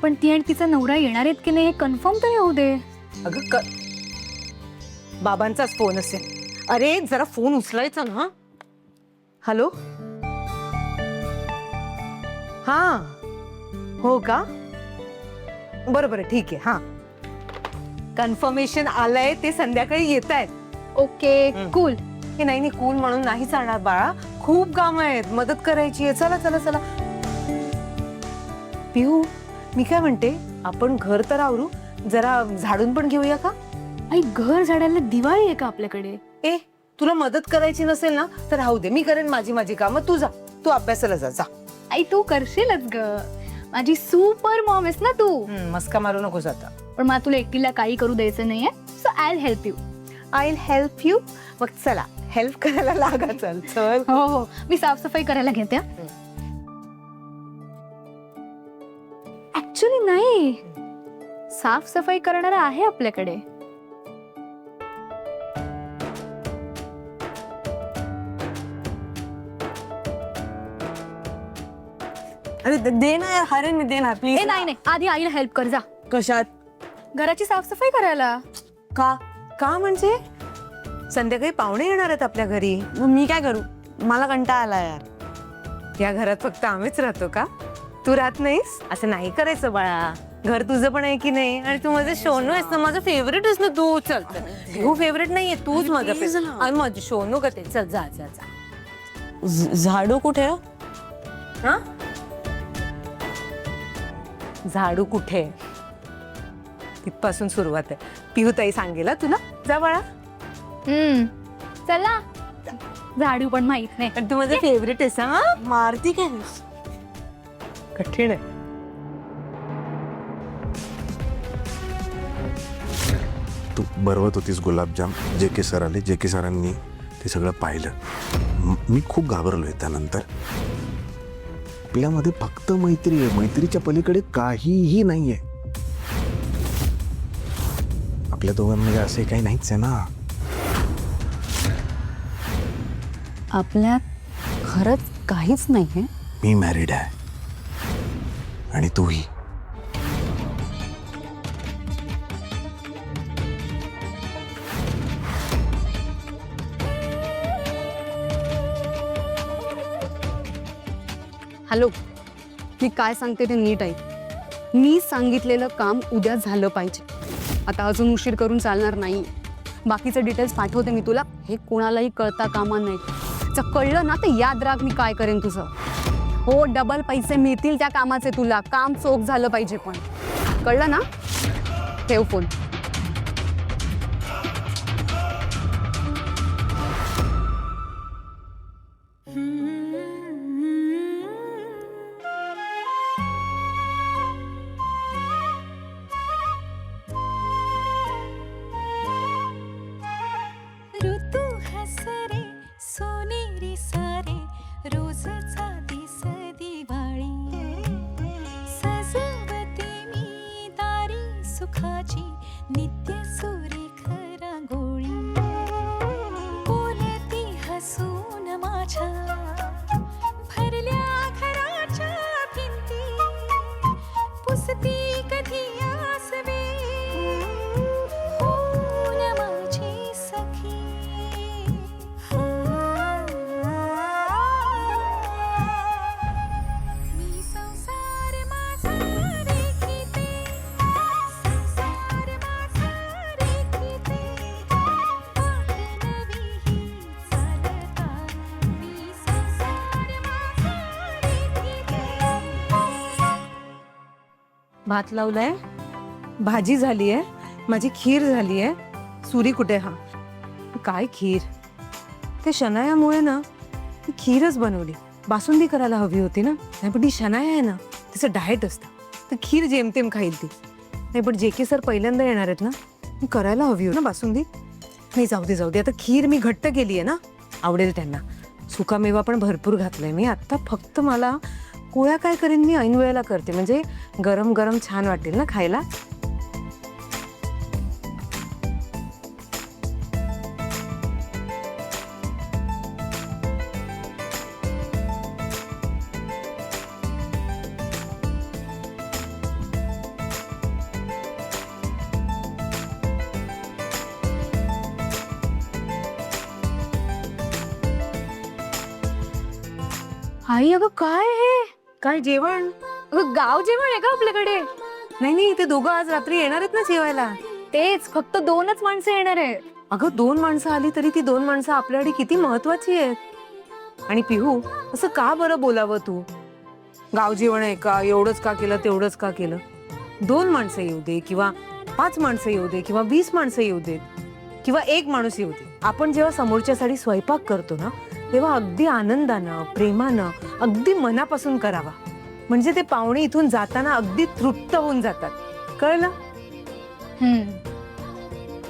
पण ती आणि तिचा नवरा येणार आहेत की नाही हे कन्फर्म तरी होऊ दे. अगं बाबांचाच फोन असेल. अरे जरा फोन उचलायचा ना. हॅलो. हा हो का, बरं बरं ठीक आहे. हा कन्फर्मेशन आलंय, ते संध्याकाळी येत आहेत. Okay cool. हे नाही नाही कूल म्हणून नाही चालणार बाळा, खूप कामं आहेत, मदत करायची आहे. चला चला चला. पिहू मी काय म्हणते, आपण घर तर आवरू, जरा झाडून पण घेऊया का? आई घर झाडायला दिवाळी आहे का आपल्याकडे? ए तुला मदत करायची नसेल ना तर राहू दे, मी करेन माझी कामं. तू जा, तू अभ्यासाला जा. जा आई तू करशीलच ग, माझी सुपर मॉम आहेस ना तू. मस्का मारू नकोस आता. पण मला तुला एकटीला काही करू द्यायचं नाहीये, so I will help you. I will help you. मग चला हेल्प करायला लागा. चल चल. हो हो मी साफसफाई करायला घेते. ऍक्च्युली नाही, साफसफाई करणारा आहे आपल्याकडे. अरे दे ना यार, हरेन मी, दे ना प्लीज. ए नाही नाही, आधी आईला हेल्प कर जा. कशात? घराची साफसफाई करायला. का का म्हणजे संध्याकाळी पाहुणे येणार आहेत आपल्या घरी. मग मी काय करू, मला कंटाळा आला यार. या घरात फक्त आम्हीच राहतो का? तू राहत नाहीस? असं नाही करायचं बाळा, घर तुझं पण आहे की नाही. आणि तू माझं शोनू आहेस ना, माझं फेवरेट आहेस ना तू. चल तू फेवरेट नाहीये, तूच माझं फेवरेट. आणि माझं शोनू का ते. चल जा जा जा. झाडू कुठे? हा झाडू कुठे, तिथपासून सुरुवात आहे. पिहूताई सांगेल हा तुला. जा बाळा. चला, झाडू पण माहित नाही. आणि तू माझं फेवरेट आहेस. हा मारती काय? कठीण आहे. तू बनवत होतीस गुलाबजाम, जे के सर आले, जे के सरांनी ते सगळं पाहिलं. मी खूप घाबरलोय त्यानंतर. आपल्यामध्ये फक्त मैत्री आहे, मैत्रीच्या पलीकडे काहीही नाहीये. आपल्या दोघांमध्ये असे काही नाहीच आहे ना. आपल्यात खरंच काहीच नाहीये. मी मॅरिड आहे आणि तूही. हॅलो, मी काय सांगते ते नीट ऐक. मी सांगितलेलं काम उद्या झालं पाहिजे. आता अजून उशीर करून चालणार नाही. बाकीचे डिटेल्स पाठवते मी तुला. हे कोणालाही कळता कामा नाही. जर कळलं ना तर याद राख मी काय करेन तुझं. हो, डबल पैसे मिळतील त्या कामाचे तुला. काम चोख झालं पाहिजे. पण कळलं ना? ठेव फोन. ऋतू हसरे सोनेरी सारे रोजचा दिस दिवाळी सजवते मी दारी सुखाची नित्य सुरेख रांगोळी बोलती हसून माझ्या भरल्या घराच्या भिंती पुसती कधी आसवे होऊन माझी सखी मी संसार माझा रेखीते संसार माझा रेखीते पाठ नवी ही चालता मी संसार माझा रेखीते. भात लावलाय, भाजी झाली आहे, माझी खीर झाली आहे. सुरी कुठे? हा काय खीर, ते शनायामुळे ना ती खीरच बनवली. बासुंदी करायला हवी होती ना. नाही पण ती शनाया आहे ना, तिचं डाएट असतं, तर खीर जेमतेम खाईल ती. नाही पण जे के सर पहिल्यांदा येणार आहेत ना, मी करायला हवी हो ना बासुंदी. नाही जाऊ दे जाऊ दे, आता खीर मी घट्ट केली आहे ना, आवडेल त्यांना. सुकामेवा पण भरपूर घातलाय मी. आता फक्त मला पोळ्या काय करेन मी, ऐन वेळेला करते, म्हणजे गरम गरम छान वाटेल ना खायला. आई अगं काय हे? काय जेवण? अगं गाव जेवण आहे का आपल्याकडे? नाही ते दोघं आज रात्री येणार आहेत ना जेवायला. तेच फक्त 2च माणसं येणार आहे. अगं 2 माणसं आली तरी ती 2 माणसं आपल्याकडे किती महत्वाची आहेत. आणि पिहू, असं का बरं बोलावं तू? गाव जेवण आहे का, एवढंच का केलं, तेवढंच का केलं? 2 माणसं येऊ दे किंवा 5 माणसं येऊ दे किंवा 20 माणसं येऊ देत किंवा 1 माणूस येऊ दे. आपण जेव्हा समोरच्यासाठी स्वयंपाक करतो ना, तेव्हा अगदी आनंदानं, प्रेमानं, अगदी मनापासून करावा. म्हणजे ते पाहुणे इथून जाताना अगदी तृप्त होऊन जातात. कळलं?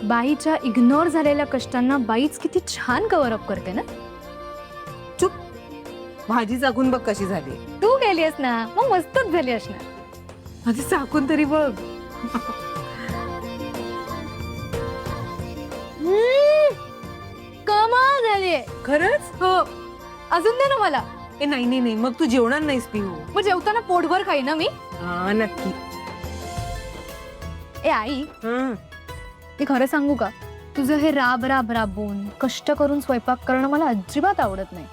बाईच्या इग्नोर झालेल्या कष्टांना बाईच किती छान कव्हर अप करते ना. चुप. भाजी चाकून बघ कशी झाली. तू गेलीस ना, मग मस्तच झाली असणार. आधी चाकून तरी बघ. कमाल झालीये. खरंच? हो, अजून दे ना मला. ए नाही मग तू जेवणार नाहीस पिहू. मग जेवताना पोटभर खाई ना मी. हा नक्की. ए आई, हं. मी खरं सांगू का, तुझं हे राबून कष्ट करून स्वयंपाक करणं मला अजिबात आवडत नाही.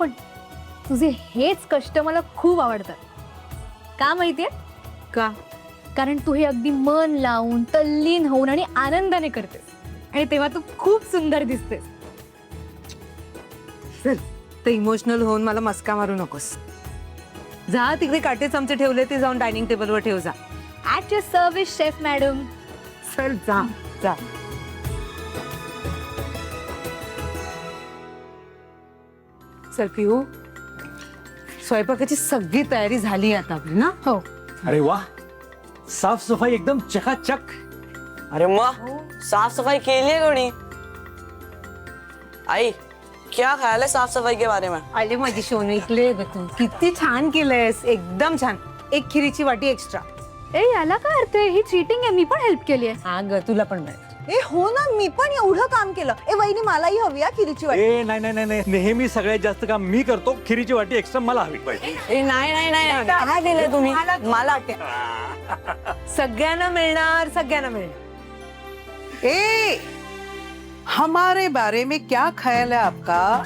पण तुझे हेच कष्ट मला खूप आवडतात. का माहितीये? का? कारण तू हे अगदी मन लावून, तल्लीन होऊन आणि आनंदाने करतेस, आणि तेव्हा तू खूप सुंदर दिसतेस. चल, ते इमोशनल होऊन मला मस्का मारू नकोस. जा तिकडे काटे चमचे ठेवले ते जाऊन डायनिंग टेबलवर ठेव जा. At your service chef madam. चल जा जा. चल पिहू, स्वयंपाकाची सगळी तयारी झाली आता आपली ना. हो. अरे वाह, साफ सफाई एकदम चकाचक. अरे माँ साफ सफाई के लिए कोणी आई क्या ख्याल है साफ सफाई के बारे में? आले माझी शोनू इकडे बघ तू. किती छान केलंयस, एकदम छान. 1 खिरीची वाटी एक्स्ट्रा. ए याला काय अर्थ आहे? ही चीटिंग आहे. मी पण हेल्प केली आहे. हा ग, तुला पण मिळेल. ए हो ना, मी पण एवढं काम केलं. ए वहिनी मलाही हवी या खिरीची वाटी. ए नाही, नेहमी सगळ्यात जास्त काम मी करतो. खिरीची वाटी एक्स्ट्रा मला हवी. ए नाही काय केलंय तुम्ही? मला सगळ्यांना मिळणार, सगळ्यांना मिळणार. ए, हमारे बारे में क्या ख्याल है आपका?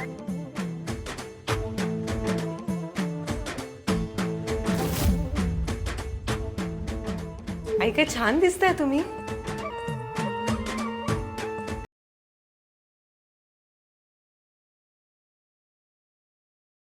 आई काय छान दिसताय तुम्ही.